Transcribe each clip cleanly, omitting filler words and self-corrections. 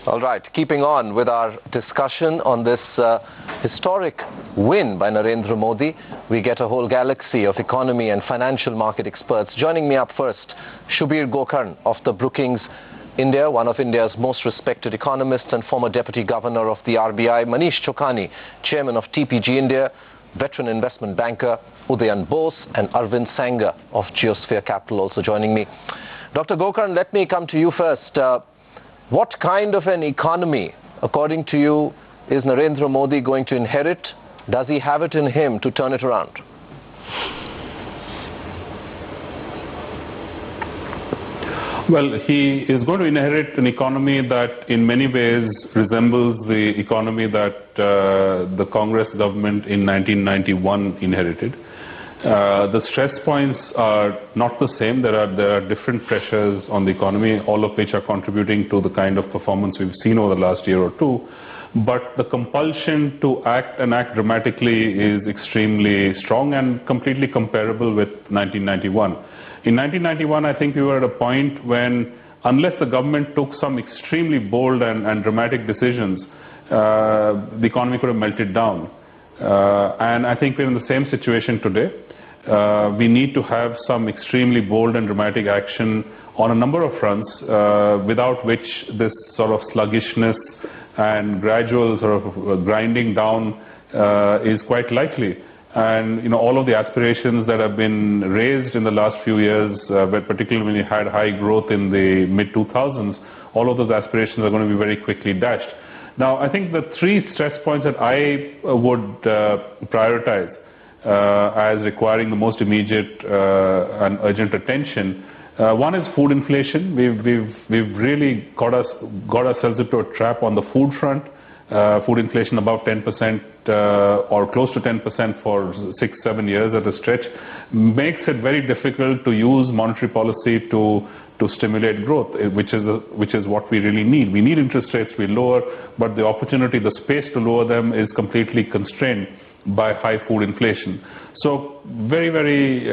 All right, keeping on with our discussion on this historic win by Narendra Modi, we get a whole galaxy of economy and financial market experts. Joining me up first, Subir Gokarn of the Brookings India, one of India's most respected economists and former Deputy Governor of the RBI, Manish Chokhani, Chairman of TPG India, veteran investment banker Udayan Bose, and Arvind Sanga of Geosphere Capital also joining me. Dr. Gokarn, let me come to you first. What kind of an economy, according to you, is Narendra Modi going to inherit? Does he have it in him to turn it around? Well, he is going to inherit an economy that in many ways resembles the economy that the Congress government in 1991 inherited. The stress points are not the same. There are different pressures on the economy, all of which are contributing to the kind of performance we've seen over the last year or two. But the compulsion to act and act dramatically is extremely strong and completely comparable with 1991. In 1991, I think we were at a point when, unless the government took some extremely bold and dramatic decisions, the economy could have melted down. And I think we're in the same situation today. We need to have some extremely bold and dramatic action on a number of fronts, without which this sort of sluggishness and gradual sort of grinding down is quite likely. And all of the aspirations that have been raised in the last few years, particularly when you had high growth in the mid-2000s, all of those aspirations are going to be very quickly dashed. Now, I think the three stress points that I would prioritize as requiring the most immediate and urgent attention. One is food inflation. We've really got ourselves into a trap on the food front. Food inflation above 10% or close to 10% for 6-7 years at a stretch makes it very difficult to use monetary policy to stimulate growth, which is what we really need. We need interest rates to be lower, but the opportunity, the space to lower them is completely constrained by high food inflation. So very, very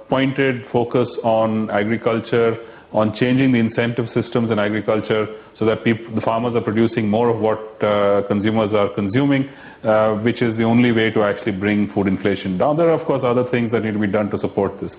pointed focus on agriculture, on changing the incentive systems in agriculture so that the farmers are producing more of what consumers are consuming, which is the only way to actually bring food inflation down. There are, of course, other things that need to be done to support this.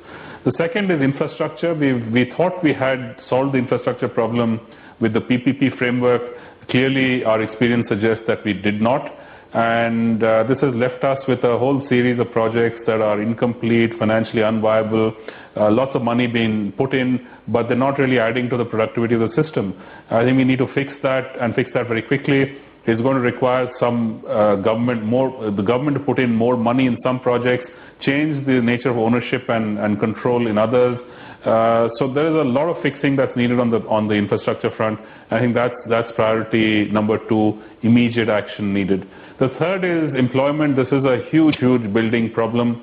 The second is infrastructure. We thought we had solved the infrastructure problem with the PPP framework. Clearly, our experience suggests that we did not. And this has left us with a whole series of projects that are incomplete, financially unviable, lots of money being put in, but they're not really adding to the productivity of the system. I think we need to fix that and fix that very quickly. It's going to require some the government to put in more money in some projects, change the nature of ownership and control in others. So there is a lot of fixing that's needed on the infrastructure front. I think that's priority number 2, immediate action needed. The third is employment. This is a huge, huge building problem,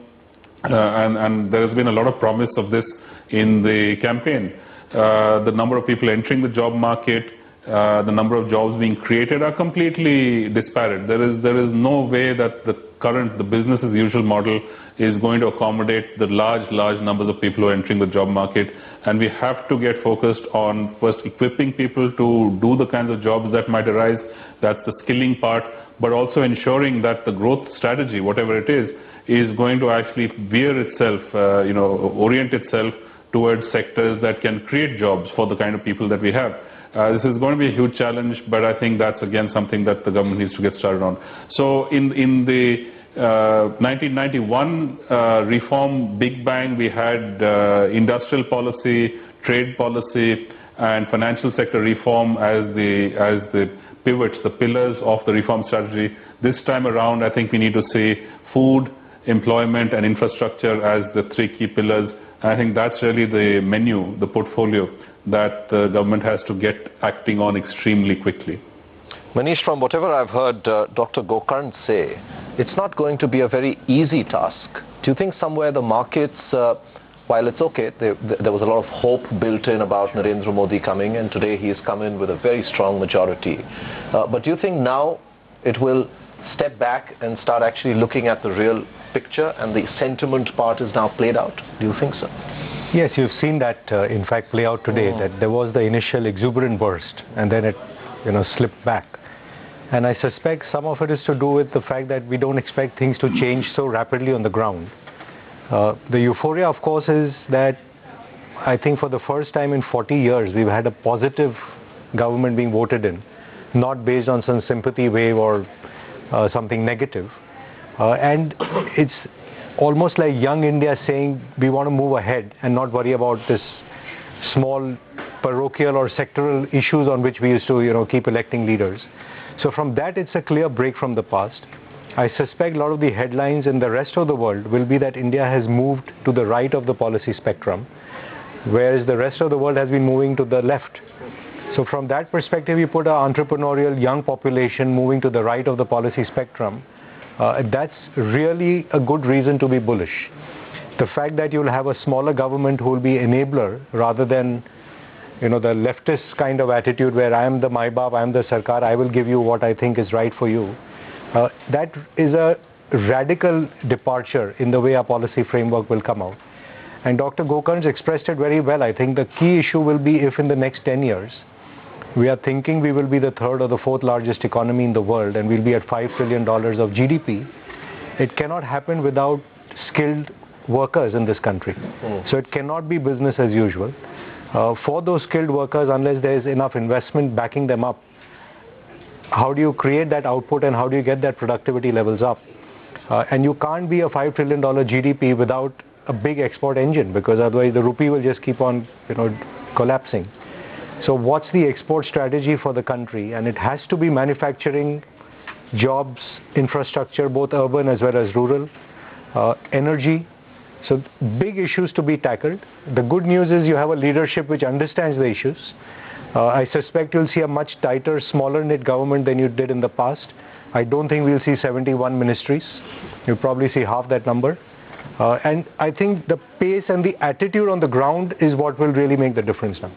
and there has been a lot of promise of this in the campaign. The number of people entering the job market, the number of jobs being created are completely disparate. There is no way that the business as usual model is going to accommodate the large numbers of people who are entering the job market. And we have to get focused on first equipping people to do the kinds of jobs that might arise. That's the skilling part, but also ensuring that the growth strategy, whatever it is going to actually veer itself, orient itself towards sectors that can create jobs for the kind of people that we have. This is going to be a huge challenge, but I think that's again something that the government needs to get started on. So in the 1991 reform Big Bang, we had industrial policy, trade policy, and financial sector reform as the pivots, the pillars of the reform strategy. This time around, I think we need to see food, employment, and infrastructure as the 3 key pillars. I think that's really the menu, the portfolio that the government has to get acting on extremely quickly. Manish, from whatever I've heard Dr. Gokarn say, it's not going to be a very easy task. Do you think somewhere the markets, while it's okay, there was a lot of hope built in about Narendra Modi coming, and today he's come in with a very strong majority. But do you think now it will step back and start actually looking at the real picture and the sentiment part is now played out? Do you think so? Yes, you've seen that in fact play out today, that there was the initial exuberant burst and then it slip back. And I suspect some of it is to do with the fact that we don't expect things to change so rapidly on the ground. The euphoria, of course, is that I think for the first time in 40 years, we've had a positive government being voted in, not based on some sympathy wave or something negative. And it's almost like young India saying we want to move ahead and not worry about this small parochial or sectoral issues on which we used to keep electing leaders. So from that, it's a clear break from the past. I suspect a lot of the headlines in the rest of the world will be that India has moved to the right of the policy spectrum, whereas the rest of the world has been moving to the left. So from that perspective, you put an entrepreneurial young population moving to the right of the policy spectrum. That's really a good reason to be bullish. The fact that you'll have a smaller government who will be enabler rather than the leftist kind of attitude where I am the Maibab, I am the Sarkar, I will give you what I think is right for you. That is a radical departure in the way our policy framework will come out. And Dr. Gokarn's expressed it very well. I think the key issue will be if in the next 10 years, we are thinking we will be the third or the fourth largest economy in the world and we'll be at $5 trillion of GDP. It cannot happen without skilled workers in this country. So it cannot be business as usual. For those skilled workers, unless there is enough investment backing them up, how do you create that output and how do you get that productivity levels up? And you can't be a $5 trillion GDP without a big export engine, because otherwise the rupee will just keep on collapsing. So what's the export strategy for the country? And it has to be manufacturing, jobs, infrastructure, both urban as well as rural, energy. So big issues to be tackled. The good news is you have a leadership which understands the issues. I suspect you'll see a much tighter, smaller knit government than you did in the past. I don't think we'll see 71 ministries. You'll probably see half that number. And I think the pace and the attitude on the ground is what will really make the difference now.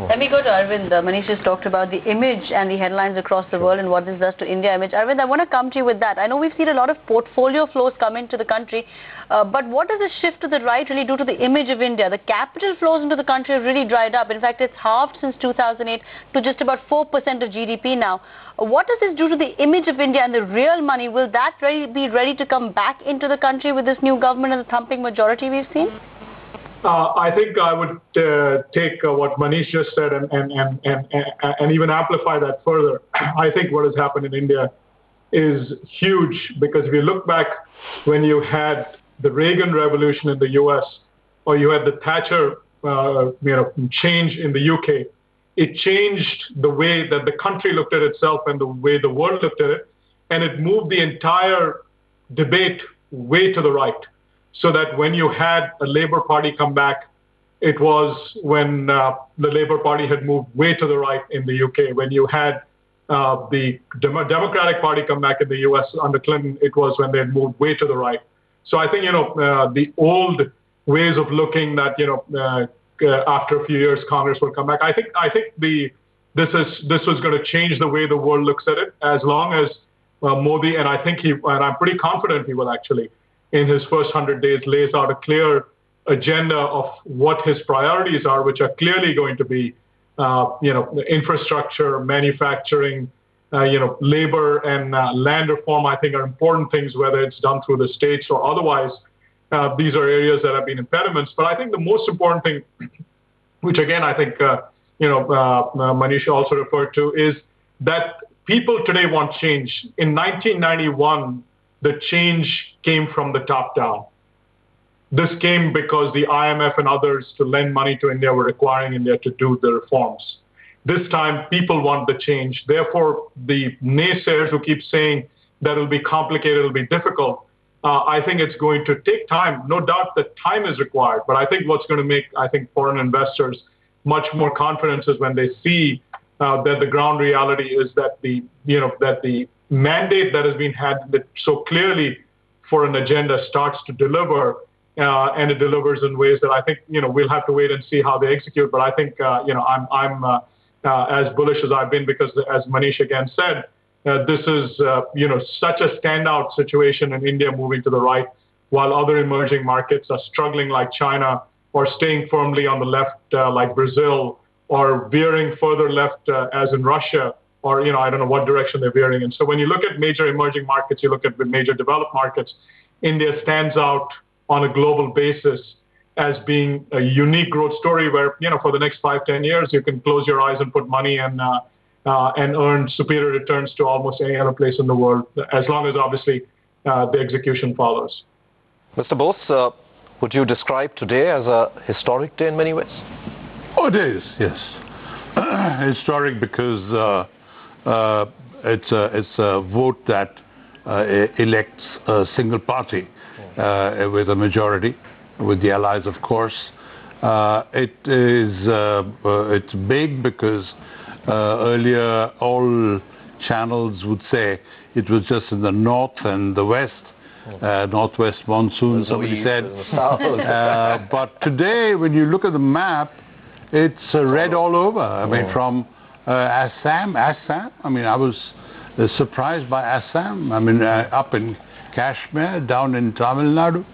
Let me go to Arvind. Manish just talked about the image and the headlines across the world and what this does to India image. Arvind, I want to come to you with that. I know we've seen a lot of portfolio flows come into the country, but what does the shift to the right really do to the image of India? The capital flows into the country have really dried up. In fact, it's halved since 2008 to just about 4% of GDP now. What does this do to the image of India and the real money? Will that be ready to come back into the country with this new government and the thumping majority we've seen? I think I would take what Manish just said and even amplify that further. I think what has happened in India is huge, because if you look back when you had the Reagan revolution in the US, or you had the Thatcher change in the UK, it changed the way that the country looked at itself and the way the world looked at it, and it moved the entire debate way to the right. So that when you had a Labour Party come back, it was when the Labour Party had moved way to the right in the UK. When you had the Democratic Party come back in the US under Clinton, it was when they had moved way to the right. So I think, the old ways of looking that, after a few years, Congress will come back. I think this was going to change the way the world looks at it, as long as Modi, and I'm pretty confident he will actually, in his first 100 days, lays out a clear agenda of what his priorities are, which are clearly going to be, infrastructure, manufacturing, labor and land reform. I think are important things, whether it's done through the states or otherwise. These are areas that have been impediments. But I think the most important thing, which again I think Manish also referred to, is that people today want change. In 1991. The change came from the top down. This came because the IMF and others to lend money to India were requiring India to do the reforms. This time, people want the change. Therefore, the naysayers who keep saying that it'll be complicated, it'll be difficult, I think it's going to take time. No doubt that time is required. But I think what's going to make, foreign investors much more confidence is when they see that the ground reality is that the mandate that has been had so clearly for an agenda starts to deliver, and it delivers in ways that I think we'll have to wait and see how they execute. But I think I'm as bullish as I've been, because as Manish again said, this is such a standout situation in India moving to the right, while other emerging markets are struggling like China, or staying firmly on the left like Brazil, or veering further left as in Russia. or I don't know what direction they're veering in. So when you look at major emerging markets, you look at the major developed markets, India stands out on a global basis as being a unique growth story where, for the next 5-10 years, you can close your eyes and put money and earn superior returns to almost any other place in the world, as long as obviously the execution follows. Mr. Bose, would you describe today as a historic day in many ways? Oh, it is, yes. Historic because it's a vote that elects a single party with a majority, with the allies, of course. It's big because earlier all channels would say it was just in the north and the west, northwest monsoon, somebody said. But today, when you look at the map, it's red all over. I mean, from Assam. I mean, I was surprised by Assam. I mean, up in Kashmir, down in Tamil Nadu.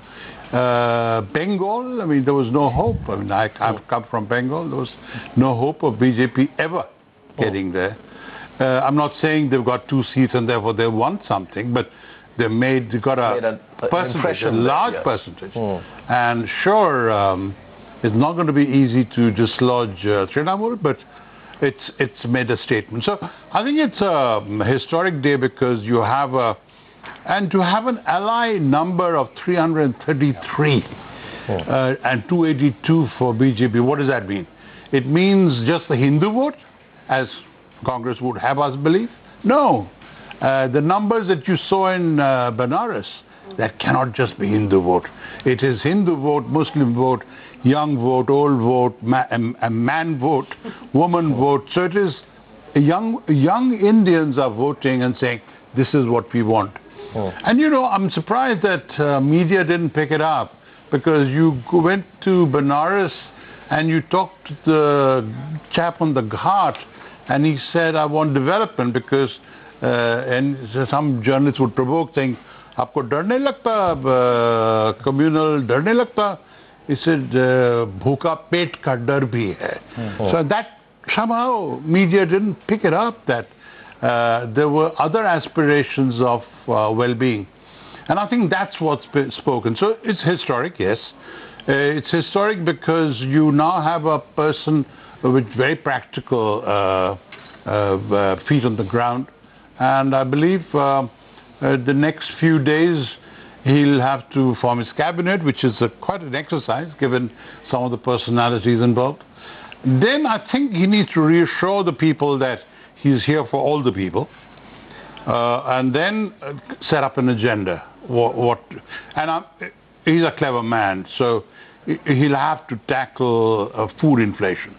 Bengal, I mean, there was no hope. I mean, I've come from Bengal. There was no hope of BJP ever getting there. I'm not saying they've got 2 seats and therefore they won something, but they got a percentage, a large percentage. And sure, it's not going to be easy to dislodge Trinamool, but it's made a statement. So I think it's a historic day because you have and to have an ally number of 333 and 282 for BJP, what does that mean? It means just the Hindu vote, as Congress would have us believe? No. The numbers that you saw in Benares, that cannot just be Hindu vote. It is Hindu vote, Muslim vote, young vote, old vote, a man vote, woman vote. So it is young Indians are voting and saying, this is what we want. And I'm surprised that media didn't pick it up, because you went to Benares and you talked to the chap on the ghat and he said, I want development, because and some journalists would provoke saying, Aapko dar nahi lagta, communal dar nahi lagta? He said, bhuka pet ka dar bhi hai. So that somehow media didn't pick it up, that there were other aspirations of well-being. And I think that's what's been spoken. So it's historic, yes. It's historic because you now have a person with very practical feet on the ground. And I believe the next few days he'll have to form his cabinet, which is quite an exercise given some of the personalities involved. Then I think he needs to reassure the people that he's here for all the people, and then set up an agenda. He's a clever man, so he'll have to tackle food inflation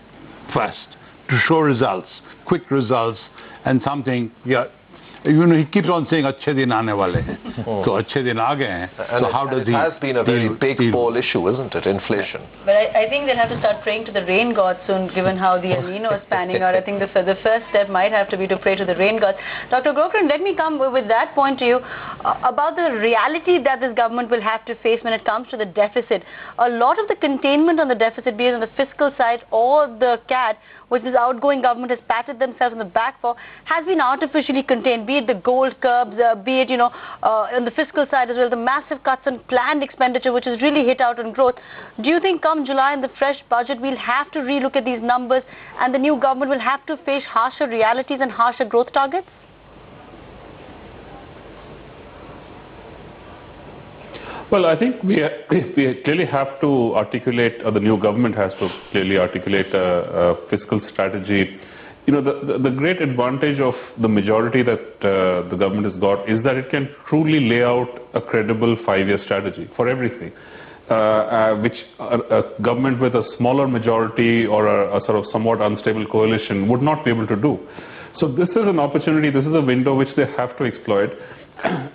first to show results, quick results, and something. He keeps on saying, "Achhe din aane wale hain." So achhe din aa gaye hain. So how does he? It has been a very big poll issue, isn't it? Inflation. But I think they'll have to start praying to the rain gods soon, given how the El Nino is panning out. I think the first step might have to be to pray to the rain gods. Dr. Gokarn, let me come with that point to you about the reality that this government will have to face when it comes to the deficit. A lot of the containment on the deficit, be it on the fiscal side or the CAD, which this outgoing government has patted themselves on the back for, has been artificially contained, be it the gold curbs, be it, on the fiscal side as well, the massive cuts on planned expenditure, which has really hit out on growth. Do you think come July in the fresh budget, we'll have to relook at these numbers and the new government will have to face harsher realities and harsher growth targets? Well, I think we clearly have to articulate, or the new government has to clearly articulate a fiscal strategy. The great advantage of the majority that the government has got is that it can truly lay out a credible 5-year strategy for everything, which a government with a smaller majority or a sort of somewhat unstable coalition would not be able to do. So this is an opportunity, this is a window which they have to exploit,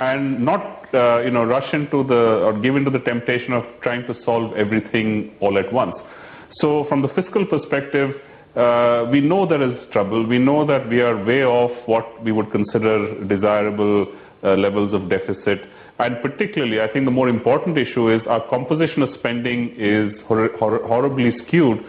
and not rush into or give into the temptation of trying to solve everything all at once. So from the fiscal perspective, we know there is trouble. We know that we are way off what we would consider desirable levels of deficit. And particularly, I think the more important issue is our composition of spending is horribly skewed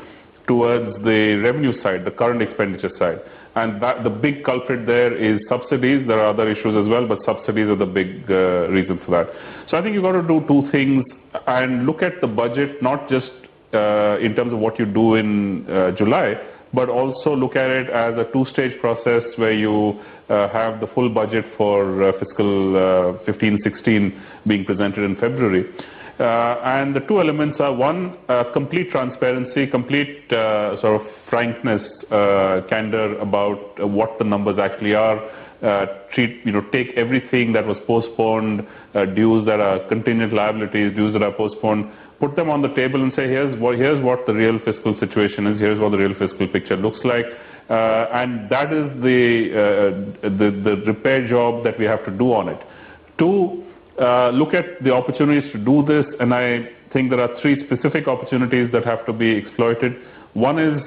towards the revenue side, the current expenditure side. And that the big culprit there is subsidies. There are other issues as well, but subsidies are the big reason for that. So I think you've got to do two things and look at the budget, not just in terms of what you do in July, but also look at it as a two-stage process where you have the full budget for fiscal 15-16 being presented in February. And the two elements are, one, complete transparency, complete sort of frankness, candor about what the numbers actually are. Take everything that was postponed, dues that are contingent liabilities, dues that are postponed, put them on the table and say, here's what the real fiscal situation is, here's what the real fiscal picture looks like. And that is the repair job that we have to do on it. Two, look at the opportunities to do this, and I think there are three specific opportunities that have to be exploited. One is,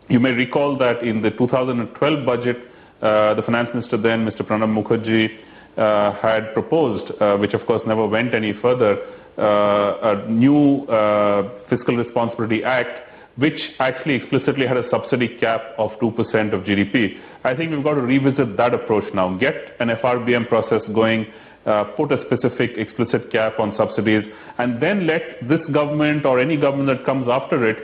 you may recall that in the 2012 budget, the finance minister then, Mr. Pranab Mukherjee, had proposed, which of course never went any further, a new Fiscal Responsibility Act, which actually explicitly had a subsidy cap of 2% of GDP. I think we've got to revisit that approach now. Get an FRBM process going, put a specific explicit cap on subsidies, and then let this government or any government that comes after it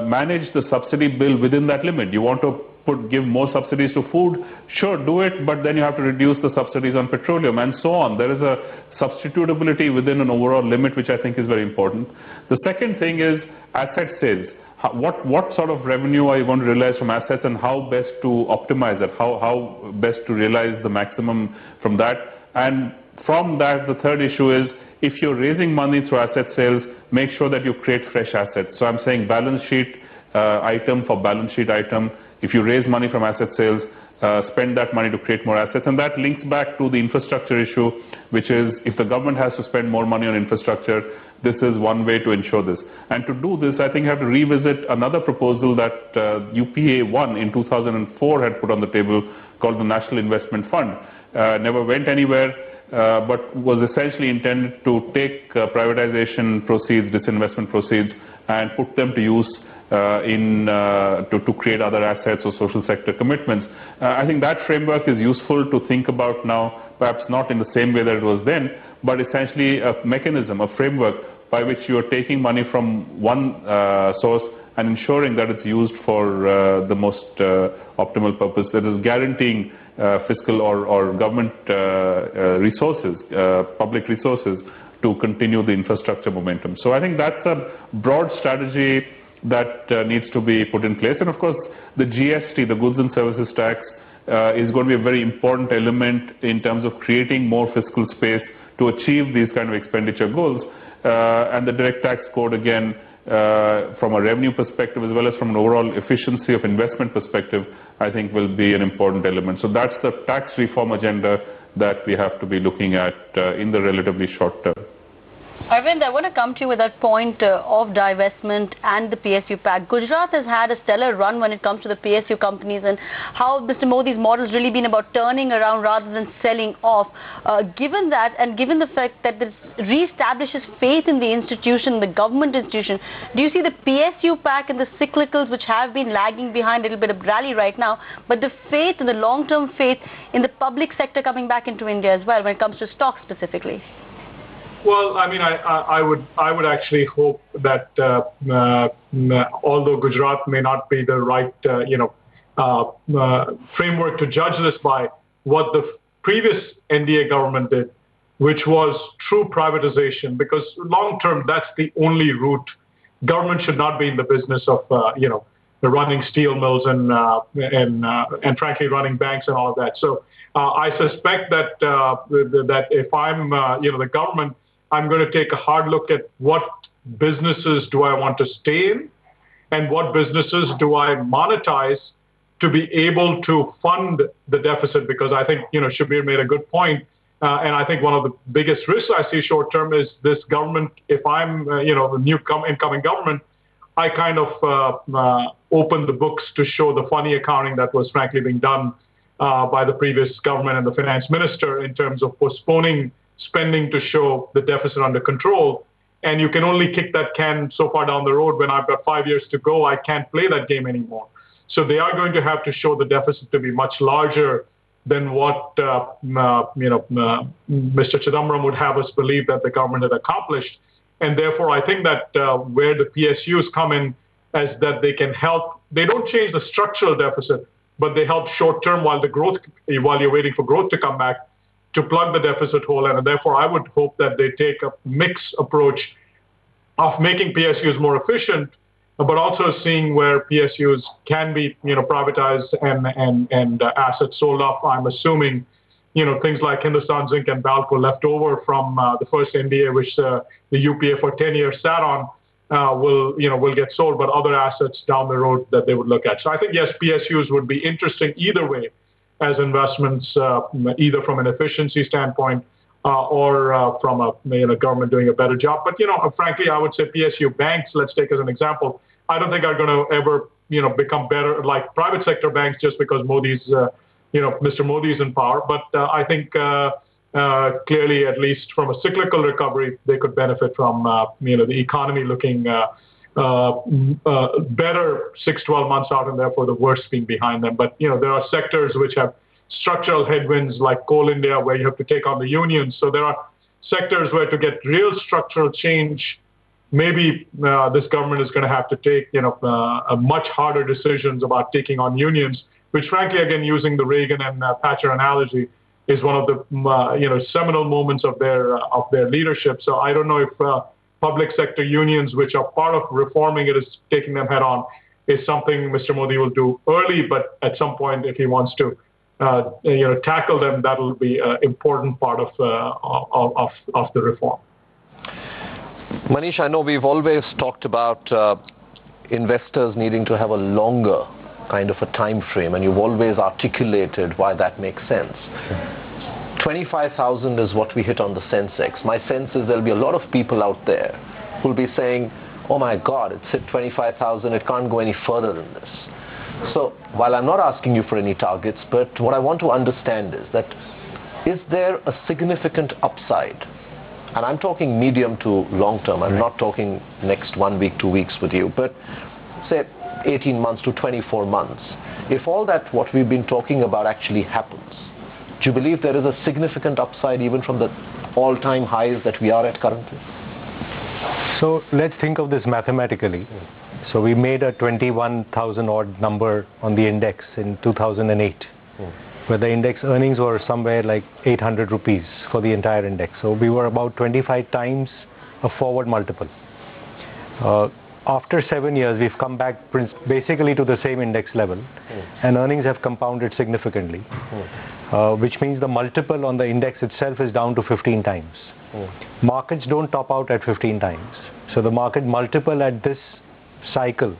manage the subsidy bill within that limit. You want to give more subsidies to food? Sure, do it, but then you have to reduce the subsidies on petroleum and so on. There is a substitutability within an overall limit, which I think is very important. The second thing is asset sales. What sort of revenue are you going to realize from assets, and how best to optimize it? How best to realize the maximum from that? And from that, the third issue is, if you're raising money through asset sales, make sure that you create fresh assets. So I'm saying balance sheet item for balance sheet item. If you raise money from asset sales, spend that money to create more assets. And that links back to the infrastructure issue, which is, if the government has to spend more money on infrastructure, this is one way to ensure this. And to do this, I think you have to revisit another proposal that UPA 1 in 2004 had put on the table, called the National Investment Fund. Never went anywhere, but was essentially intended to take privatization proceeds, disinvestment proceeds, and put them to use to create other assets or social sector commitments. I think that framework is useful to think about now, perhaps not in the same way that it was then, but essentially a mechanism, a framework by which you are taking money from one source and ensuring that it's used for the most optimal purpose, that is guaranteeing fiscal or government resources, public resources, to continue the infrastructure momentum. So I think that's a broad strategy that needs to be put in place. And of course, the GST, the Goods and Services Tax, is going to be a very important element in terms of creating more fiscal space to achieve these kind of expenditure goals. And the Direct Tax Code, again, from a revenue perspective as well as from an overall efficiency of investment perspective, I think will be an important element. So that's the tax reform agenda that we have to be looking at in the relatively short term. Arvind, I want to come to you with that point of divestment and the PSU pact. Gujarat has had a stellar run when it comes to the PSU companies, and how Mr. Modi's model has really been about turning around rather than selling off. Given that, and given the fact that this reestablishes faith in the institution, the government institution, do you see the PSU pact and the cyclicals, which have been lagging behind a little bit of rally right now, but the faith and the long-term faith in the public sector coming back into India as well when it comes to stocks specifically? Well, I mean, I would actually hope that although Gujarat may not be the right framework to judge this by, what the previous NDA government did, which was true privatization, because long term that's the only route. Government should not be in the business of running steel mills and frankly running banks and all of that. So I suspect that that if I'm the government, I'm going to take a hard look at what businesses do I want to stay in and what businesses do I monetize to be able to fund the deficit, because I think, Subir made a good point. And I think one of the biggest risks I see short term is this government, if I'm, the new incoming government, I kind of open the books to show the funny accounting that was frankly being done by the previous government and the finance minister in terms of postponing spending to show the deficit under control. And you can only kick that can so far down the road. When I've got 5 years to go, I can't play that game anymore. So they are going to have to show the deficit to be much larger than what Mr. Chidambaram would have us believe that the government had accomplished. And therefore, I think that where the PSUs come in as that they can help, they don't change the structural deficit, but they help short-term while you're waiting for growth to come back to plug the deficit hole. And therefore, I would hope that they take a mixed approach of making PSUs more efficient, but also seeing where PSUs can be, privatized and assets sold off. I'm assuming, things like Hindustan Zinc and Balco left over from the first NDA, which the UPA for 10 years sat on, will get sold, but other assets down the road that they would look at. So I think, yes, PSUs would be interesting either way as investments, either from an efficiency standpoint or from a government doing a better job. But, frankly, I would say PSU banks, let's take as an example, I don't think are going to ever, become better like private sector banks just because Mr. Modi is in power. But I think clearly, at least from a cyclical recovery, they could benefit from, the economy looking better 6-12 months out, and therefore the worst being behind them. But, there are sectors which have structural headwinds like Coal India, where you have to take on the unions. So there are sectors where to get real structural change, maybe this government is going to have to take, a much harder decisions about taking on unions, which frankly, again, using the Reagan and Thatcher analogy, is one of the, seminal moments of their leadership. So I don't know if public sector unions, which are part of reforming it, is taking them head on, is something Mr. Modi will do early, but at some point, if he wants to, tackle them, that will be an important part of the reform. Manish, I know we've always talked about investors needing to have a longer kind of a time frame, and you've always articulated why that makes sense. 25,000 is what we hit on the Sensex. My sense is there'll be a lot of people out there who'll be saying, oh my God, it's hit 25,000, it can't go any further than this. So while I'm not asking you for any targets, but what I want to understand is that, is there a significant upside? And I'm talking medium to long term. I'm not talking next 1 week, 2 weeks with you, but say 18 months to 24 months. If all that what we've been talking about actually happens, do you believe there is a significant upside even from the all-time highs that we are at currently? So let's think of this mathematically. So we made a 21,000 odd number on the index in 2008, where the index earnings were somewhere like 800 rupees for the entire index. So we were about 25 times a forward multiple. After 7 years, we've come back basically to the same index level, and earnings have compounded significantly, which means the multiple on the index itself is down to 15 times. Markets don't top out at 15 times. So the market multiple at this cycle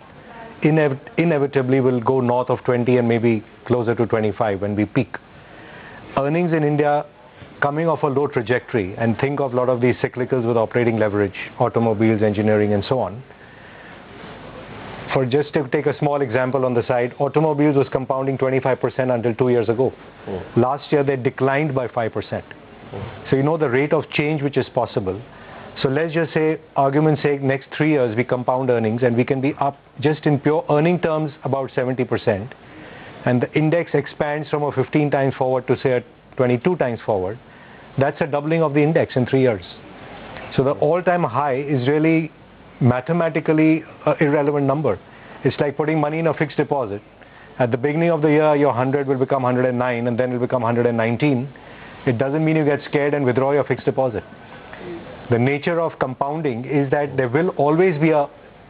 inevitably will go north of 20 and maybe closer to 25 when we peak. Earnings in India coming off a low trajectory, and think of a lot of these cyclicals with operating leverage, automobiles, engineering, and so on. For just to take a small example on the side, automobiles was compounding 25% until 2 years ago. Last year they declined by 5%. So you know the rate of change which is possible. So let's just say, argument's sake, next 3 years we compound earnings and we can be up just in pure earning terms about 70%. And the index expands from a 15 times forward to say a 22 times forward. That's a doubling of the index in 3 years. So the all-time high is really mathematically an irrelevant number. It's like putting money in a fixed deposit. At the beginning of the year, your 100 will become 109 and then it will become 119. It doesn't mean you get scared and withdraw your fixed deposit. The nature of compounding is that there will always be a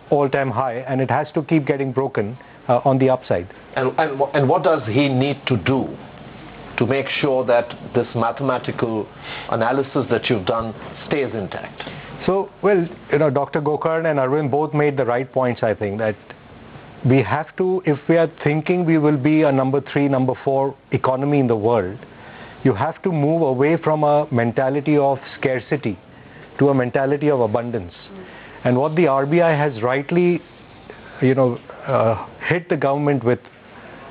all-time high, and it has to keep getting broken on the upside. And what does he need to do to make sure that this mathematical analysis that you've done stays intact? So, well, Dr. Gokarn and Arvind both made the right points, I think, that we have to, if we are thinking we will be a number 3, number 4 economy in the world, you have to move away from a mentality of scarcity to a mentality of abundance. And what the RBI has rightly, hit the government with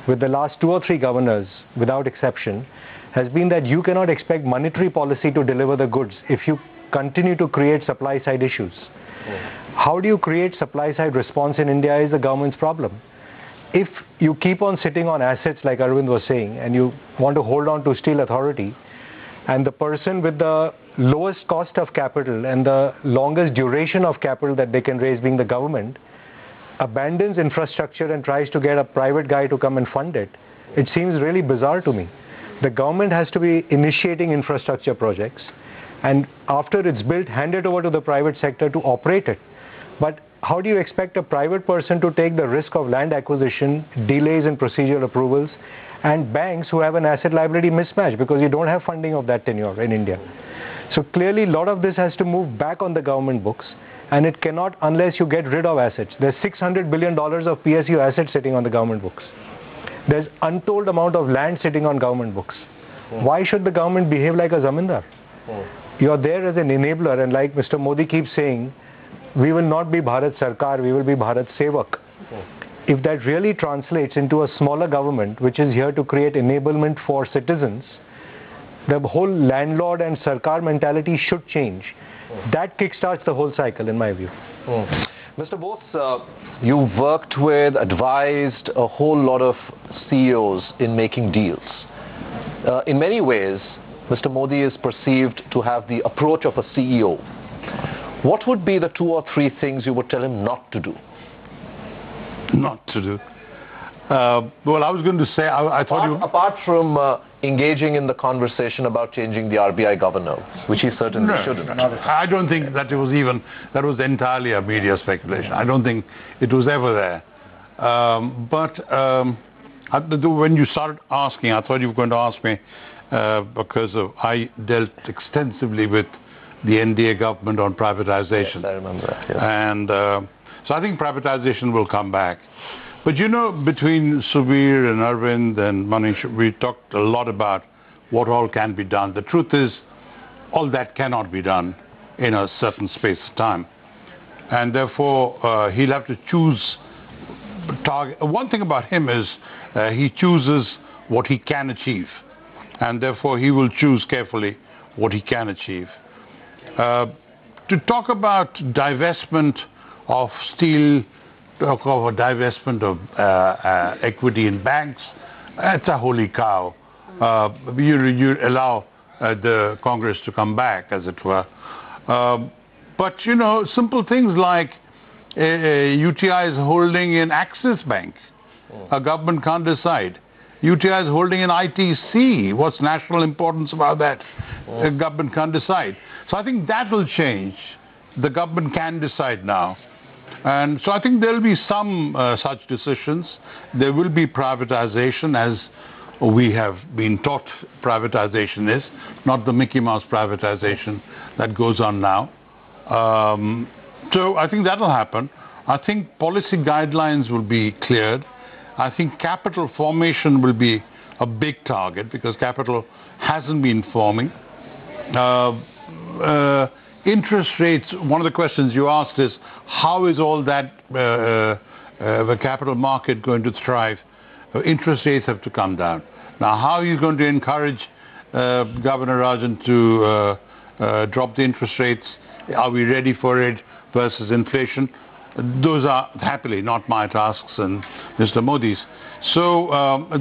the last 2 or 3 governors, without exception, has been that you cannot expect monetary policy to deliver the goods if you continue to create supply-side issues. How do you create supply-side response in India is the government's problem. if you keep on sitting on assets like Arvind was saying, and you want to hold on to steel authority, and the person with the lowest cost of capital and the longest duration of capital that they can raise, being the government, abandons infrastructure and tries to get a private guy to come and fund it, it seems really bizarre to me. The government has to be initiating infrastructure projects, and after it's built, hand it over to the private sector to operate it. But how do you expect a private person to take the risk of land acquisition, delays in procedural approvals, and banks who have an asset liability mismatch because you don't have funding of that tenure in India? So clearly a lot of this has to move back on the government books, and it cannot unless you get rid of assets. There's $600 billion of PSU assets sitting on the government books. There's untold amount of land sitting on government books. Why should the government behave like a zamindar? You're there as an enabler, and like Mr. Modi keeps saying, we will not be Bharat Sarkar, we will be Bharat Sevak. If that really translates into a smaller government, which is here to create enablement for citizens, the whole landlord and Sarkar mentality should change. That kickstarts the whole cycle, in my view. Mr. Bose, you've worked with, advised a whole lot of CEOs in making deals. In many ways, Mr. Modi is perceived to have the approach of a CEO. What would be the 2 or 3 things you would tell him not to do? Not to do. Well, I was going to say, I thought apart from engaging in the conversation about changing the RBI governor, which he certainly shouldn't. I don't think that that was entirely a media speculation. I don't think it was ever there. When you started asking, I thought you were going to ask me because I dealt extensively with the NDA government on privatization. Yes, I remember that. Yes. And so I think privatization will come back. But you know, between Subir and Arvind and Manish, we talked a lot about what all can be done. The truth is, all that cannot be done in a certain space of time. And therefore, he'll have to choose target. One thing about him is he chooses what he can achieve. And therefore, he will choose carefully what he can achieve. To talk about divestment of steel, talk of a divestment of equity in banks, it's a holy cow. You allow the Congress to come back, as it were. But, you know, simple things like UTI is holding in Axis Bank. A government can't decide. UTI is holding in ITC. What's national importance about that? The government can't decide. So I think that will change. The government can decide now. And so I think there will be some such decisions. There will be privatization, as we have been taught privatization is, not the Mickey Mouse privatization that goes on now. So I think that will happen. I think policy guidelines will be cleared. I think capital formation will be a big target because capital hasn't been forming. Interest rates, one of the questions you asked is, how is all that, the capital market going to thrive? Interest rates have to come down. Now, how are you going to encourage Governor Rajan to drop the interest rates? Are we ready for it versus inflation? Those are happily not my tasks and Mr. Modi's. So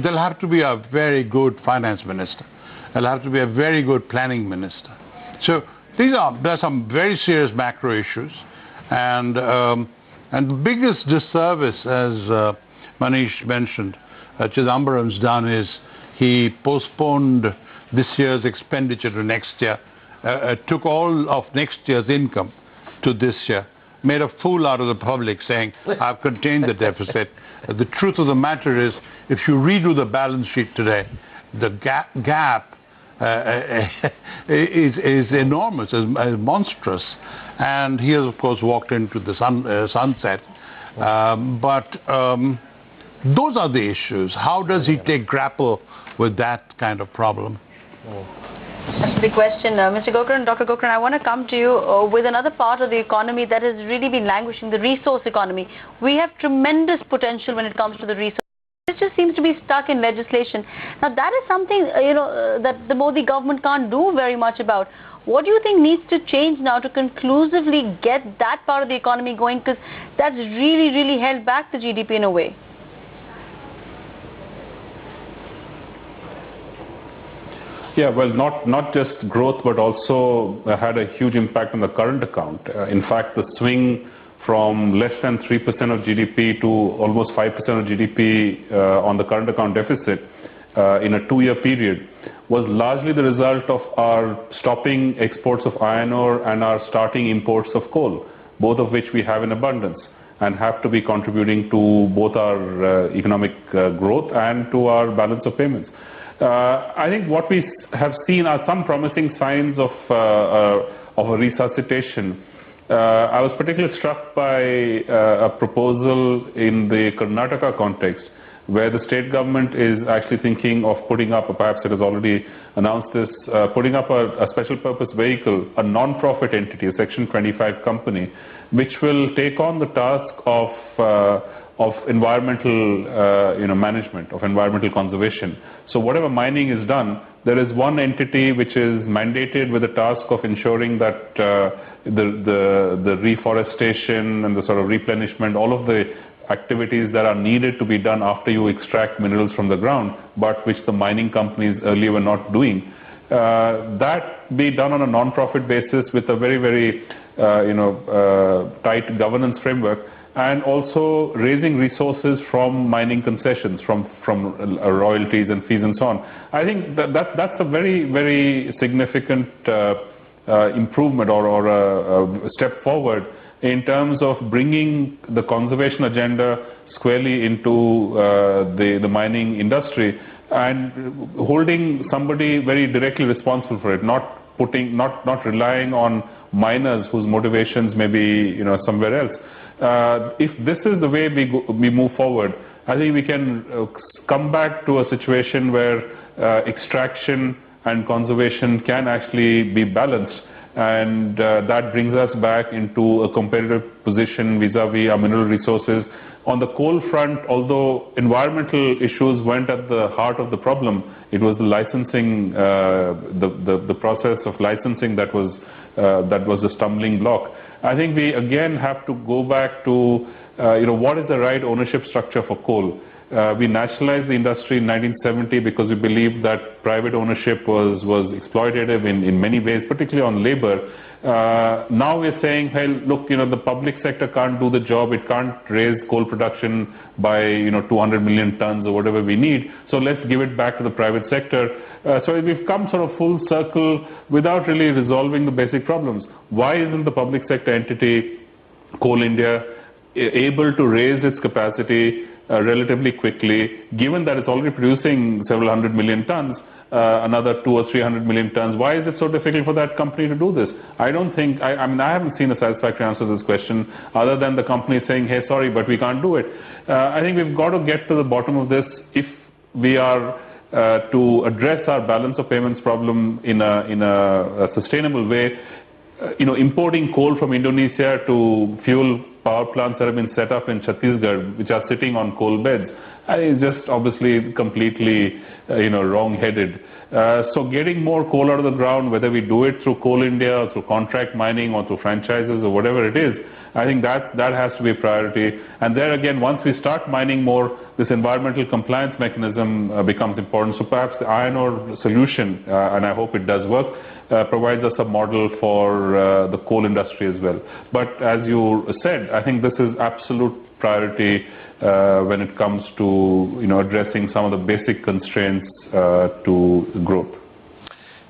there'll have to be a very good finance minister. There'll have to be a very good planning minister. So there's some very serious macro issues, and the biggest disservice, as Manish mentioned, Chidambaram's done is he postponed this year's expenditure to next year, took all of next year's income to this year, made a fool out of the public saying, I've contained the deficit. The truth of the matter is, if you redo the balance sheet today, the gap is enormous, is monstrous. And he has, of course, walked into the sunset. But those are the issues. How does he grapple with that kind of problem? That's the question. Mr. Gokarn, Dr. Gokarn, I want to come to you with another part of the economy that has really been languishing, the resource economy. We have tremendous potential when it comes to the resource. This just seems to be stuck in legislation. Now, that is something, that the Modi government can't do very much about. What do you think needs to change now to conclusively get that part of the economy going? Because that's really, really held back the GDP in a way. Yeah, well, not just growth, but also had a huge impact on the current account. In fact, the swing from less than 3% of GDP to almost 5% of GDP on the current account deficit in a 2-year period was largely the result of our stopping exports of iron ore and our starting imports of coal, both of which we have in abundance and have to be contributing to both our economic growth and to our balance of payments. I think what we have seen are some promising signs of a resuscitation. I was particularly struck by a proposal in the Karnataka context, where the state government is actually thinking of putting up, or perhaps it has already announced this, putting up a special purpose vehicle, a non-profit entity, a Section 25 company, which will take on the task of environmental management, of environmental conservation. So whatever mining is done, there is one entity which is mandated with the task of ensuring that the reforestation and the sort of replenishment, all of the activities that are needed to be done after you extract minerals from the ground, but which the mining companies earlier were not doing, that be done on a non-profit basis with a very, very tight governance framework, and also raising resources from mining concessions, from royalties and fees and so on. I think that's a very, very significant improvement or a step forward in terms of bringing the conservation agenda squarely into the mining industry and holding somebody very directly responsible for it, not relying on miners whose motivations may be somewhere else. If this is the way we move forward, I think we can come back to a situation where extraction and conservation can actually be balanced, and that brings us back into a competitive position vis-a-vis our mineral resources. On the coal front, although environmental issues went at the heart of the problem, it was the licensing, the process of licensing that was the stumbling block. I think we again have to go back to what is the right ownership structure for coal. We nationalized the industry in 1970 because we believed that private ownership was exploitative in many ways, particularly on labor. Now we're saying, hey, look, the public sector can't do the job. It can't raise coal production by 200 million tons or whatever we need. So let's give it back to the private sector. So we've come sort of full circle without really resolving the basic problems. Why isn't the public sector entity, Coal India, able to raise its capacity relatively quickly, given that it's already producing several hundred million tons, another 200 or 300 million tons? Why is it so difficult for that company to do this? I don't think, I haven't seen a satisfactory answer to this question other than the company saying, hey, sorry, but we can't do it. I think we've got to get to the bottom of this if we are to address our balance of payments problem in a sustainable way. Importing coal from Indonesia to fuel power plants that have been set up in Chhattisgarh, which are sitting on coal beds, is just obviously completely, wrong-headed. So getting more coal out of the ground, whether we do it through Coal India or through contract mining or through franchises or whatever it is, I think that has to be a priority. And there again, once we start mining more, this environmental compliance mechanism becomes important. So perhaps the iron ore solution, and I hope it does work, provides us a model for the coal industry as well. But as you said, I think this is absolute priority when it comes to addressing some of the basic constraints to growth.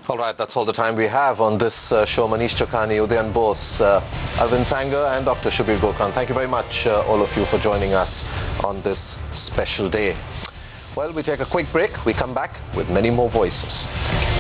All right, that's all the time we have on this show. Manish Chokhani, Udayan Bose, Arvind Sanger and Dr. Subir Gokarn. Thank you very much, all of you, for joining us on this special day. Well, we take a quick break. We come back with many more voices.